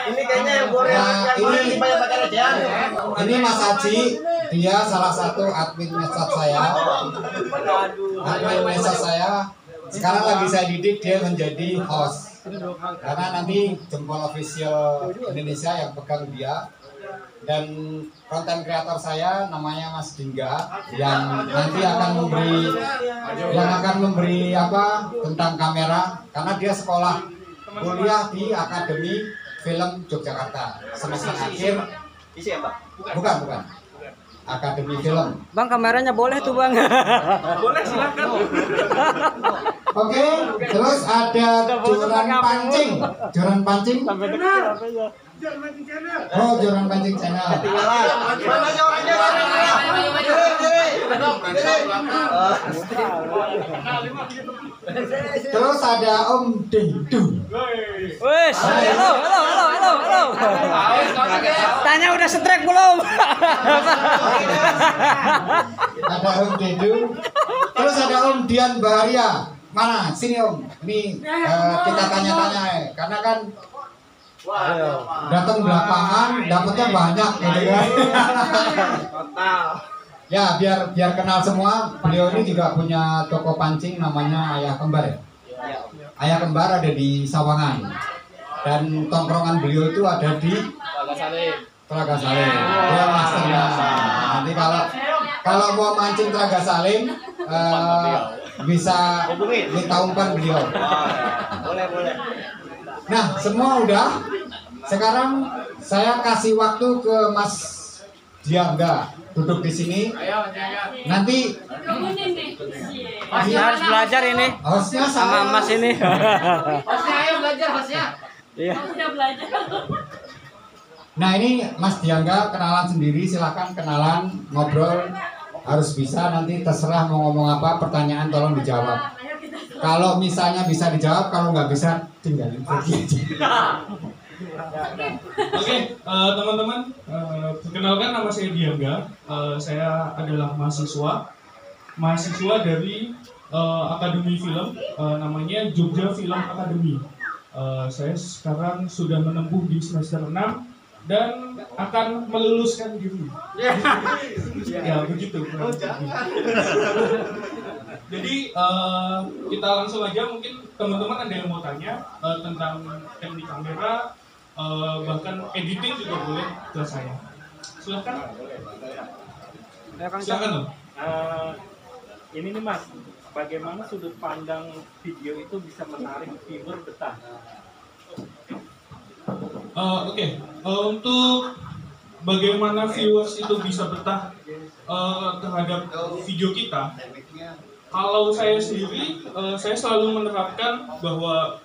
Ini kayaknya yang boleh. Ini Mas Haji, dia salah satu admin medsos saya. Admin medsos saya. Sekarang lagi saya didik dia menjadi host. Karena nanti Jempol Official Indonesia yang pegang dia. Dan konten kreator saya namanya Mas Dingga yang nanti akan memberi apa tentang kamera, karena dia sekolah kuliah di Akademi Film Yogyakarta semester akhir. Bukan Akademi Film. Bang, kameranya boleh tuh Bang. Boleh, silakan. Oke, terus ada joran pancing. Joran pancing. Oh, joran pancing channel. Terus ada Om Dedu. Wes, halo. Tanya udah strike belum? Ada Om Dedu. Terus ada Om Dian Baharia. Mana? Sini Om. Ini kita tanya-tanya karena kan datang belakangan dapatnya banyak gitu kan. Ya, biar kenal semua. Beliau ini juga punya toko pancing namanya Ayah Kembar ya. Ayah Kembar ada di Sawangan. Dan tongkrongan beliau itu ada di Telaga Salim. Dia masternya. Nanti kalau mau mancing Telaga Salim bisa minta umpan beliau. Boleh. Nah, semua udah. Sekarang saya kasih waktu ke Mas Diangga duduk di sini. Nanti Masnya harus belajar ini. hostnya Sama Mas ini. Hostnya ayo belajar hostnya. Iya. Udah belajar. Nah, ini Mas Diangga kenalan sendiri, silakan kenalan, ngobrol. Harus bisa, nanti terserah mau ngomong apa, pertanyaan tolong dijawab. Kalau misalnya bisa dijawab, kalau nggak bisa tinggalin pergi aja. Oke, teman-teman, perkenalkan nama saya Diangga. Saya adalah mahasiswa dari Akademi Film, namanya Jogja Film Academy. Saya sekarang sudah menempuh di semester 6 dan akan meluluskan diri. Ya begitu. Jadi kita langsung aja, mungkin teman-teman ada yang mau tanya tentang teknik kamera, bahkan editing juga boleh ke saya. Silakan. Silakan dong. Ini nih Mas, bagaimana sudut pandang video itu bisa menarik viewer betah? Oke. Untuk bagaimana viewers itu bisa betah terhadap video kita, kalau saya sendiri, saya selalu menerapkan bahwa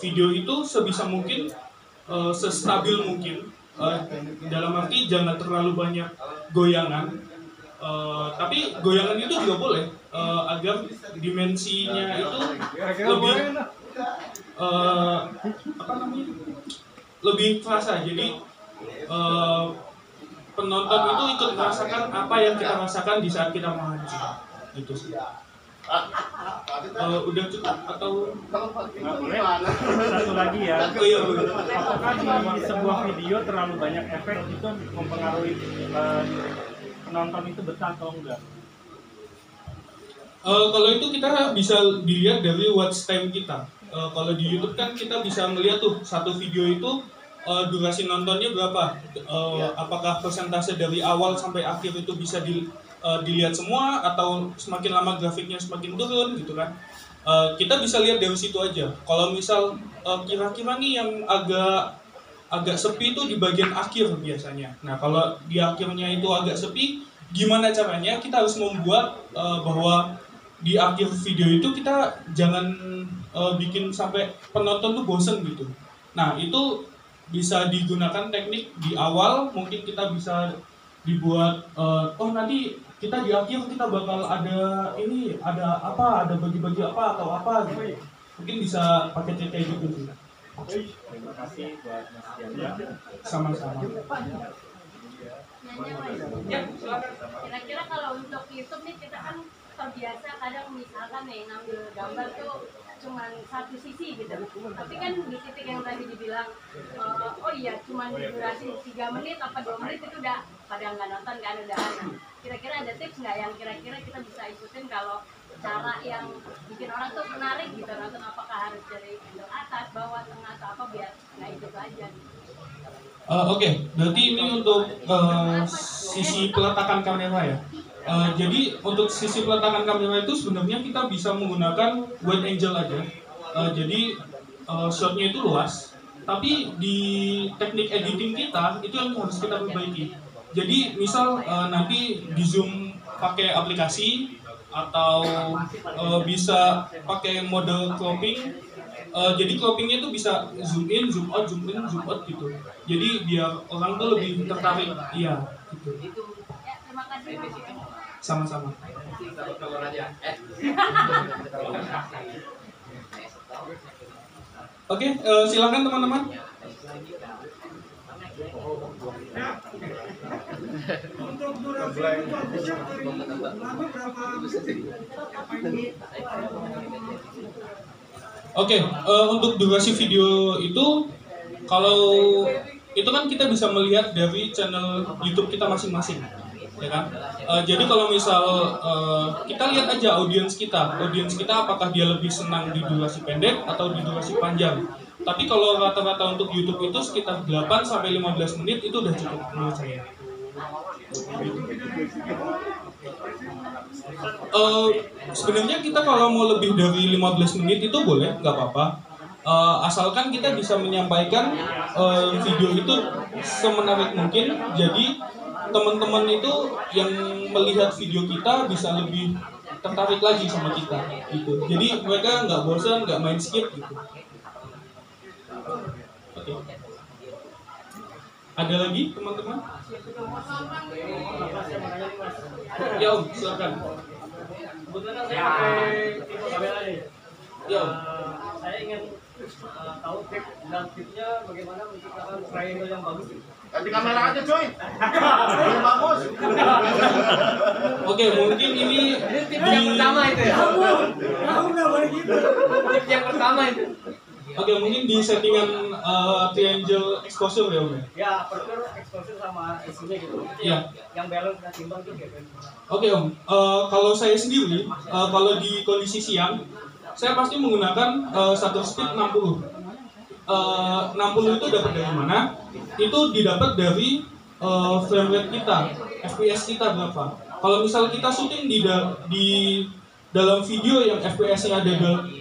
video itu sebisa mungkin sestabil mungkin, dalam arti jangan terlalu banyak goyangan, tapi goyangan itu juga boleh agar dimensinya itu lebih terasa. Jadi penonton itu ikut merasakan apa yang kita rasakan di saat kita memancing. Gitu sih. Udah cukup atau Boleh. Satu lagi ya. Apakah di sebuah video terlalu banyak efek itu mempengaruhi penonton itu betah atau enggak? Kalau itu kita bisa dilihat dari watch time kita. Kalau di YouTube kan kita bisa melihat tuh satu video itu durasi nontonnya berapa. Apakah persentase dari awal sampai akhir itu bisa dilihat semua, atau semakin lama grafiknya semakin turun gitu kan. Kita bisa lihat dari situ aja. Kalau misal kira-kira nih yang agak sepi itu di bagian akhir biasanya. Nah, kalau di akhirnya itu agak sepi, gimana caranya kita harus membuat bahwa di akhir video itu kita jangan bikin sampai penonton tuh bosen gitu. Nah, itu bisa digunakan teknik di awal. Mungkin kita bisa dibuat nanti kita di akhir kita bakal ada bagi-bagi apa atau apa gitu. Mungkin bisa pakai kayak gitu sih. Terima kasih buat Mas Diangga. Sama-sama. Kira-kira kalau untuk YouTube nih kita kan terbiasa kadang misalkan nih ngambil gambar tuh cuma satu sisi gitu. Tapi kan di titik yang tadi dibilang, oh iya cuma durasi 3 menit apa 2 menit itu udah pada nggak nonton, nggak ada udahan. Kira-kira ada tips nggak yang kira-kira kita bisa ikutin kalau cara yang bikin orang tuh menarik gitu nonton, apakah harus dari angle atas, bawah, tengah atau apa biar nggak itu aja. Oke, berarti ini untuk sisi peletakan kamera ya. Jadi untuk sisi peletakan kamera itu sebenarnya kita bisa menggunakan wide angle aja. Jadi shotnya itu luas, tapi di teknik editing kita itu yang harus kita perbaiki. Jadi misal nanti di zoom pakai aplikasi atau bisa pakai mode cropping. Jadi croppingnya itu bisa zoom in, zoom out, zoom in, zoom out gitu. Jadi biar orang tuh lebih tertarik, iya gitu. Ya, terima kasih. Sama-sama. Oke, silakan teman-teman. Untuk durasi itu bagusnya dari lama berapa Oke, untuk durasi video itu kalau itu kan kita bisa melihat dari channel YouTube kita masing-masing, ya kan? Jadi kalau misal kita lihat aja audiens kita apakah dia lebih senang di durasi pendek atau di durasi panjang. Tapi kalau rata-rata untuk YouTube itu sekitar 8 sampai 15 menit itu udah cukup menurut saya. Sebenarnya kita kalau mau lebih dari 15 menit itu boleh, nggak apa-apa. Asalkan kita bisa menyampaikan video itu semenarik mungkin. Jadi teman-teman itu yang melihat video kita bisa lebih tertarik lagi sama kita, gitu. Jadi mereka nggak bosan, nggak main skip, gitu. Oke. Ada lagi teman-teman? Ya Om, silakan. Kebetulan saya pakai tipe kamera nih. Ya Om. Saya ingin tahu tip dan tipsnya bagaimana menciptakan triangle yang bagus. Ganti kamera aja coy. Yang bagus. Oke, mungkin ini Tips yang pertama itu ya. Kamu nggak boleh gitu. Tips yang pertama itu. Oke, mungkin di settingan triangle exposure ya Om. Ya, aperture, exposure sama isinya gitu. Iya. Yang balance dan timbang tuh kayak gitu. Oke Om, kalau saya sendiri, kalau di kondisi siang, saya pasti menggunakan shutter speed 60. 60 itu dapat dari mana? Itu didapat dari frame rate kita, FPS kita berapa. Kalau misal kita syuting di dalam video yang FPS-nya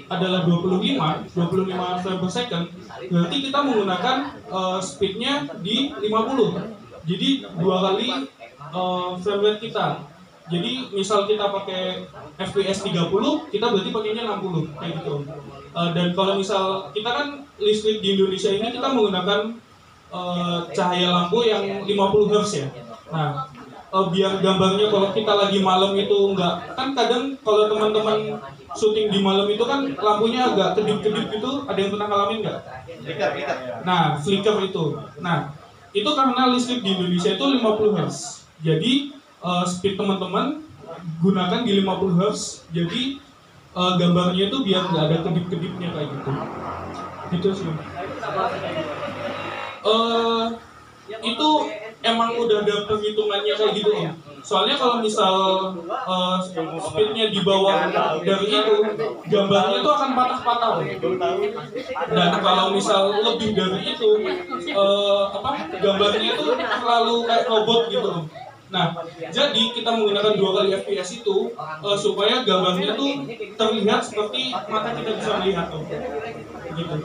adalah 25 frame per second, berarti kita menggunakan speed-nya di 50. Jadi 2 kali frame rate kita. Jadi misal kita pakai FPS 30, kita berarti pakainya 60 kayak gitu. Dan kalau misal kita kan listrik di Indonesia ini kita menggunakan cahaya lampu yang 50 Hz ya. Nah, biar gambarnya kalau kita lagi malam itu enggak, kan kadang kalau teman-teman syuting di malam itu kan lampunya agak kedip-kedip gitu, ada yang pernah ngalamin nggak? Flicker. Nah, flicker itu. Nah, itu karena listrik di Indonesia itu 50 Hz. Jadi speed teman-teman gunakan di 50 Hz. Jadi gambarnya itu biar nggak ada kedip-kedipnya kayak gitu. Gitu sih. Itu emang udah ada perhitungannya kayak gitu Om. Soalnya kalau misal speednya di bawah dari itu, gambarnya itu akan patah-patah. Dan kalau misal lebih dari itu, gambarnya itu terlalu kayak robot gitu Om. Nah, jadi kita menggunakan 2 kali FPS itu supaya gambarnya tuh terlihat seperti mata kita bisa melihat Om. Gitu.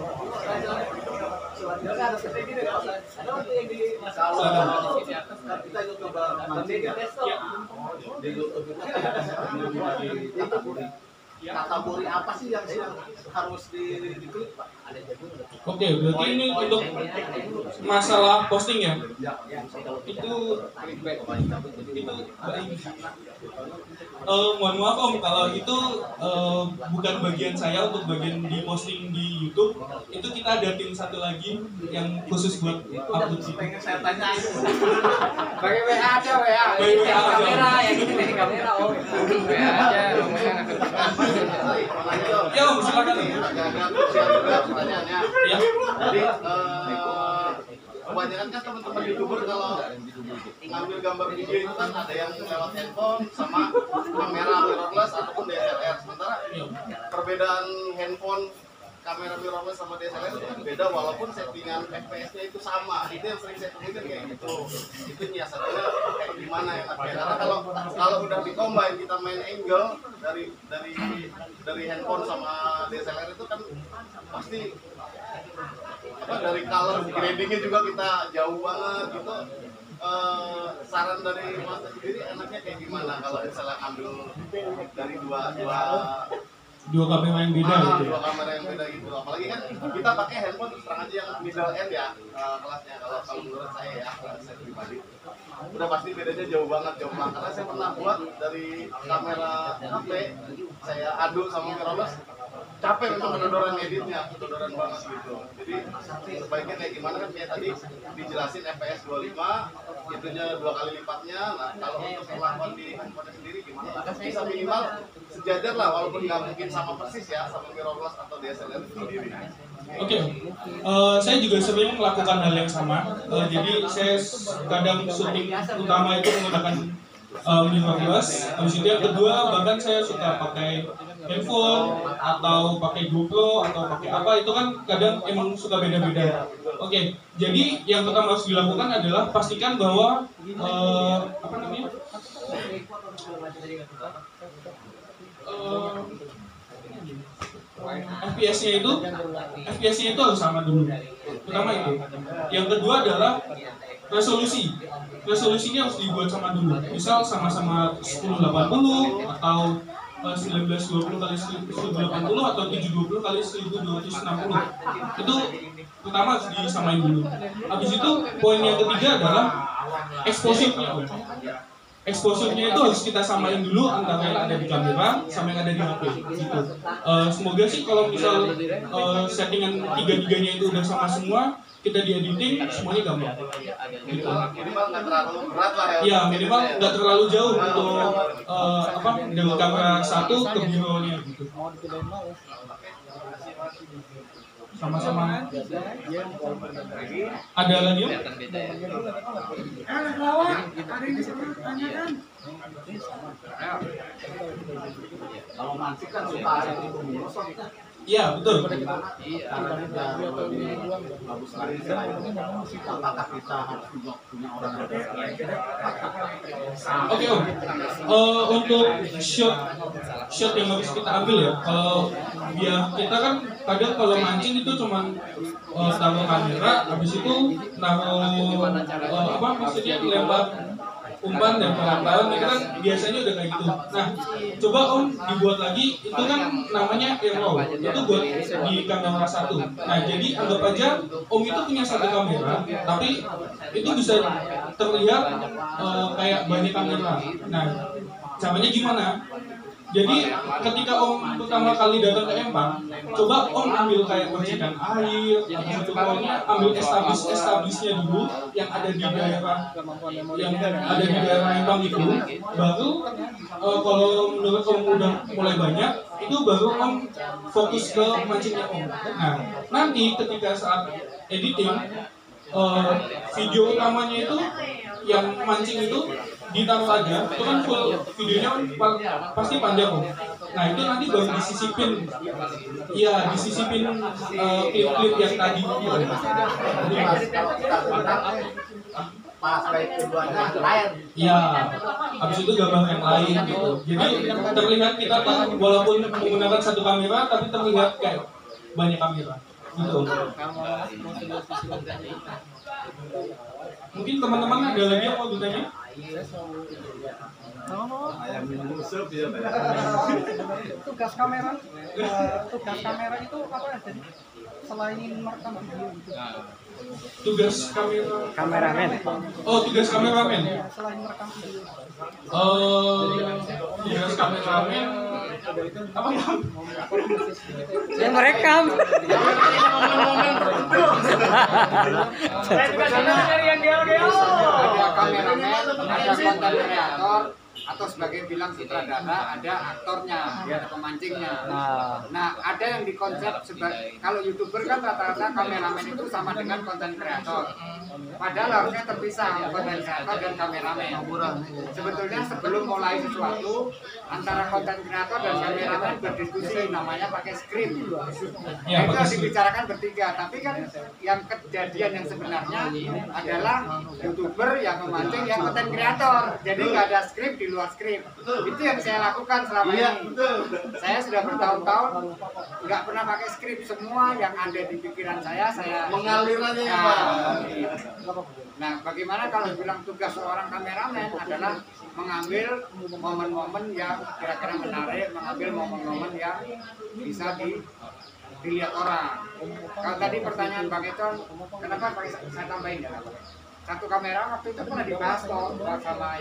Kita coba mancing ya. Di YouTube itu kategori apa sih yang harus diklik Pak? Ada jagung nggak? Oke, berarti ini untuk masalah posting ya. Itu mohon maaf Om, kalau itu bukan bagian saya untuk bagian di posting di YouTube. Itu kita ada tim satu lagi yang khusus buat upload situ. Pengen saya tanya itu. Pakai WA aja, WA. Pakai WA aja. Kamera, yang ini dari kamera, Om. WA aja, ngomongnya nggak Ya Om, silakan. Agak-agak krusial juga pertanyaannya. Ya. Jadi kebanyakan kan teman-teman YouTuber kalau ngambil gambar video itu kan ada yang lewat handphone sama kamera mirrorless ataupun DSLR. Sementara perbedaan handphone kamera mirrorless sama DSLR itu kan beda walaupun settingan FPS-nya itu sama. Itu yang sering saya temukan kayak gitu. Itu nyiasatinnya kayak gimana ya? Karena kalau udah di-combine kita main angle dari handphone sama DSLR itu kan pasti dari color gradingnya juga kita jauh banget gitu. Saran dari Mas sendiri enaknya kayak gimana kalau misalnya ambil dari Dua kamera yang beda gitu. Dua kamera yang beda gitu. Apalagi kan kita pakai handphone terus terang aja yang middle end ya kelasnya kalau menurut saya ya, saya pribadi. Udah pasti bedanya jauh banget. Karena saya pernah buat dari kamera HP saya adu sama mirrorless. Capek memang kedodoran editnya, kedodoran banget gitu. Jadi sebaiknya kayak gimana kan kayak tadi dijelasin FPS 25, itunya 2 kali lipatnya. Nah kalau untuk perlakuan di handphone sendiri gimana? Bisa minimal sejajar lah walaupun nggak mungkin sama persis ya sama mirrorless atau DSLR itu sendiri. Oke, saya juga sering melakukan hal yang sama. Jadi saya kadang syuting utama itu menggunakan mirrorless. Habis itu yang kedua bahkan saya suka pakai handphone atau pakai GoPro atau pakai apa, itu kan kadang emang suka beda-beda. Oke, jadi yang pertama harus dilakukan adalah pastikan bahwa FPS-nya itu harus sama dulu. Pertama itu. Yang kedua adalah resolusi. Resolusinya harus dibuat sama dulu. Misal sama-sama 1080 atau 1920 kali 1080 atau 720 kali 1260. Itu pertama harus disamain dulu. Habis itu poin yang ketiga adalah exposure-nya. Exposure-nya itu harus kita samain dulu antara yang ada di kamera sama yang ada di HP gitu. Semoga sih kalau misal settingan tiga-tiganya itu udah sama semua, kita di editing semuanya gampang gitu. Minimal nggak terlalu berat lah ya. Ya minimal nggak terlalu jauh untuk dari kamera satu ke biro-nya gitu. Sama-sama. Ada lagi Om? Anak lawak, ada yang bisa tanyakan. Kalau mancing kan suka ada di pengurus. Iya betul. Apakah kita harus juga punya orang Oke Om. Untuk shot yang harus kita ambil ya. Kalau kita kan kadang kalau mancing itu cuman taruh kamera, habis itu naruh maksudnya lempar umpan dan pengambilan itu kan biasanya udah kayak gitu. Nah, coba Om dibuat lagi, itu kan namanya raw, itu buat di kamera satu. Nah, jadi anggap aja Om itu punya satu kamera, tapi itu bisa terlihat kayak banyak kamera. Nah, caranya gimana? Jadi ketika Om pertama kali datang ke Empang, coba Om ambil kayak percikan air, atau pokoknya ambil establishnya dulu yang ada di daerah Empang itu. Baru kalau menurut Om udah mulai banyak, itu baru Om fokus ke mancingnya Om. Nah, nanti ketika saat editing video utamanya itu yang mancing itu ditaruh aja, itu kan full videonya pasti panjang Om. Nah itu nanti baru disisipin, iya disisipin klip-klip yang tadi. pas baik keduanya lain. Iya, habis itu gambar yang lain gitu. Jadi terlihat kita tuh walaupun menggunakan satu kamera, tapi terlihat kayak banyak kamera gitu. Mungkin teman-teman ada lagi yang mau ditanya? Tugas kamera itu apa aja? selain merekam video gitu. Tugas Kameramen. Oh, tugas kameramen. Selain merekam video. Tugas kameramen apa ya? Saya merekam. Ada kameramen, ada konten kreator, atau sebagai bilang sutradara, ada aktornya, ada pemancingnya. Nah, ada yang dikonsep sebagai, kalau YouTuber kan rata-rata kameramen itu sama dengan konten kreator. Padahal harusnya terpisah konten kreator dan kameramen. Sebetulnya sebelum mulai sesuatu, antara konten kreator dan kameramen berdiskusi, namanya pakai skrip. Ya, Itu pakai yang skrip. dibicarakan bertiga. Tapi kan yang kejadian yang sebenarnya adalah YouTuber yang memancing yang konten kreator. Jadi nggak ada skrip di luar skrip. Itu yang saya lakukan selama ini. Saya sudah bertahun-tahun nggak pernah pakai skrip. Semua yang ada di pikiran saya Mengalir aja ya, Pak. Nah, bagaimana kalau bilang tugas seorang kameramen adalah mengambil momen-momen yang kira-kira menarik, mengambil momen-momen yang bisa dilihat orang. Kalau tadi pertanyaan Bang Eton, kenapa pakai saya tambahin ya? Satu kamera waktu itu pernah dibahas kok sama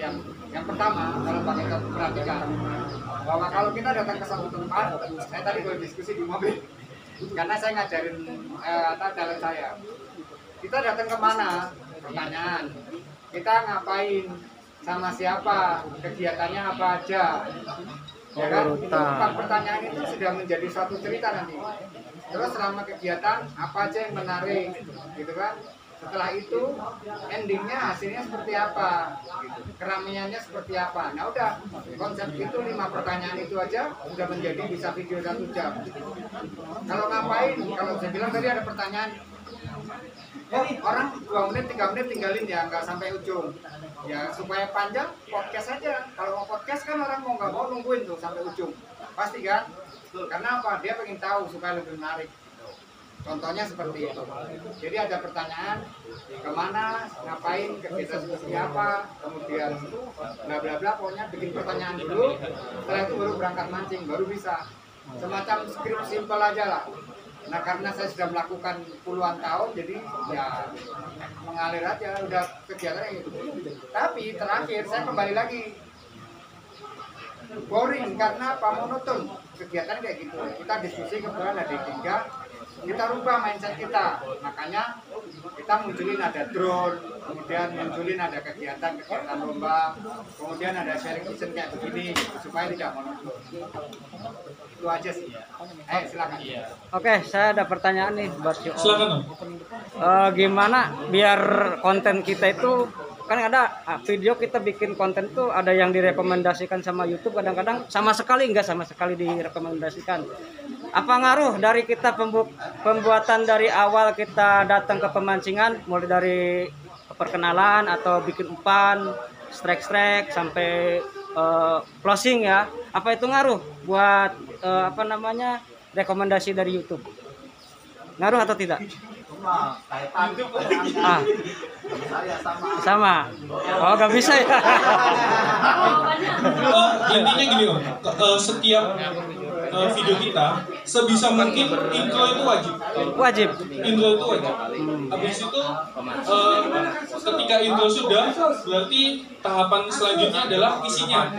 yang pertama, kalau Bang Eton perhatikan bahwa kalau kita datang ke satu tempat, saya tadi berdiskusi di mobil karena saya ngajarin talent saya. Kita datang kemana? Pertanyaan. Kita ngapain? Sama siapa? Kegiatannya apa aja? Ya kan? Itu empat pertanyaan itu sudah menjadi suatu cerita nanti. Terus selama kegiatan apa aja yang menarik, gitu kan? Setelah itu endingnya hasilnya seperti apa? Gitu. Keramaiannya seperti apa? Nah udah konsep itu 5 pertanyaan itu aja udah menjadi bisa video 1 jam. Kalau ngapain? Kalau saya bilang tadi ada pertanyaan. Oh, orang 2 menit, 3 menit tinggalin ya, nggak sampai ujung. Ya supaya panjang, podcast aja. Kalau mau podcast kan orang mau nggak mau nungguin tuh sampai ujung. Pasti kan? Karena apa? Dia pengen tahu supaya lebih menarik. Contohnya seperti itu. Jadi ada pertanyaan, kemana, ngapain, kegiatan seperti apa, kemudian bla bla bla. Pokoknya bikin pertanyaan dulu. Setelah itu baru berangkat mancing, baru bisa. Semacam skrip simpel aja lah. Nah karena saya sudah melakukan puluhan tahun, jadi ya mengalir aja, udah kegiatannya gitu. Tapi terakhir saya kembali lagi boring karena apa, monoton kegiatan kayak gitu. Kita diskusi kebetulan ada 3, kita rubah mindset kita, makanya kita munculin ada drone, kemudian munculin ada kegiatan lomba, kemudian ada sharing kitchen kayak begini supaya tidak monoton. Itu aja sih. Silakan. Oke, saya ada pertanyaan nih buat si Om. Silakan Om. Gimana biar konten kita itu kan ada video kita bikin konten tuh ada yang direkomendasikan sama YouTube, kadang-kadang sama sekali direkomendasikan. Apa ngaruh dari kita pembuatan dari awal kita datang ke pemancingan, mulai dari perkenalan atau bikin umpan, strike sampai closing ya, apa itu ngaruh buat rekomendasi dari YouTube? Ngaruh atau tidak? Sama. Oh, nggak bisa ya. Intinya gini Om, setiap video kita sebisa mungkin intro itu wajib. Intro itu wajib. Habis itu ketika intro sudah, berarti tahapan selanjutnya adalah isinya.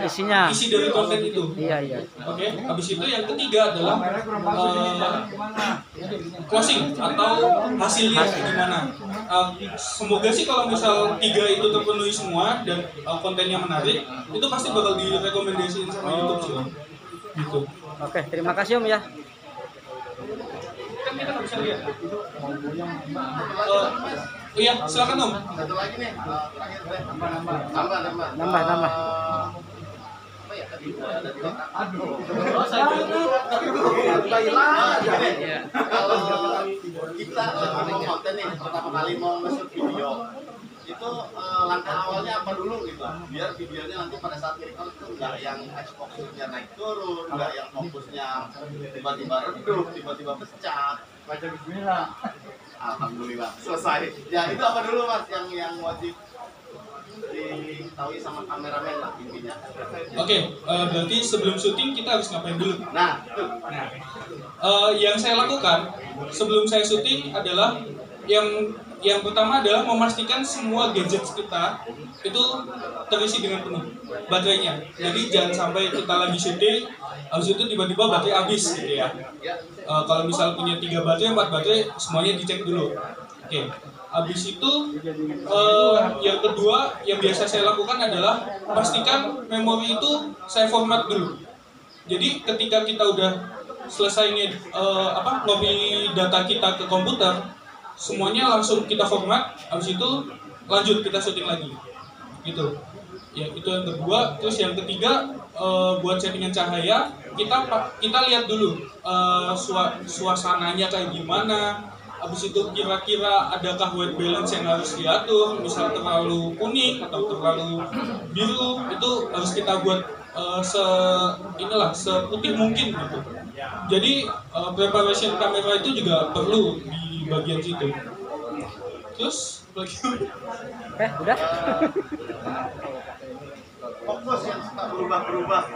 Isi dari konten itu. Iya. Oke. Habis itu yang ketiga adalah closing atau hasilnya gimana. Semoga sih kalau misal 3 itu terpenuhi semua dan kontennya menarik, itu pasti bakal direkomendasiin sama YouTube sih Om. Gitu. Oke, terima kasih Om ya. Kan kita nggak bisa lihat. Iya, silakan Om. Satu lagi nih, terakhir deh. Nambah. Apa ya tadi? Aduh. Kalau kita mau konten nih, pertama kali mau nge-shoot video, itu langkah awalnya apa dulu gitu, biar videonya nanti pada saat record itu nggak yang exposure-nya naik turun, nggak yang fokusnya tiba-tiba redup, tiba-tiba pecah. Baca bismillah. Alhamdulillah selesai. Ya itu apa dulu Mas yang wajib di diketahui sama kameramen lah intinya. Oke, berarti sebelum syuting kita harus ngapain dulu? Nah, itu. Yang saya lakukan sebelum saya syuting adalah yang pertama adalah memastikan semua gadget kita itu terisi dengan penuh baterainya. Jadi jangan sampai kita lagi syuting, habis itu tiba-tiba baterai habis gitu ya. Kalau misal punya 3 baterai, 4 baterai, semuanya dicek dulu. Oke. Habis itu yang kedua yang biasa saya lakukan adalah pastikan memori itu saya format dulu. Jadi ketika kita udah selesai copy data kita ke komputer, semuanya langsung kita format, habis itu lanjut kita syuting lagi gitu ya. Itu yang kedua. Terus yang ketiga, buat settingan cahaya kita lihat dulu suasananya kayak gimana, habis itu kira-kira adakah white balance yang harus diatur, misal terlalu kuning atau terlalu biru, itu harus kita buat seputih mungkin gitu. Jadi preparation kamera itu juga perlu di bagian situ. Terus lagi udah Fokus yang suka berubah-berubah.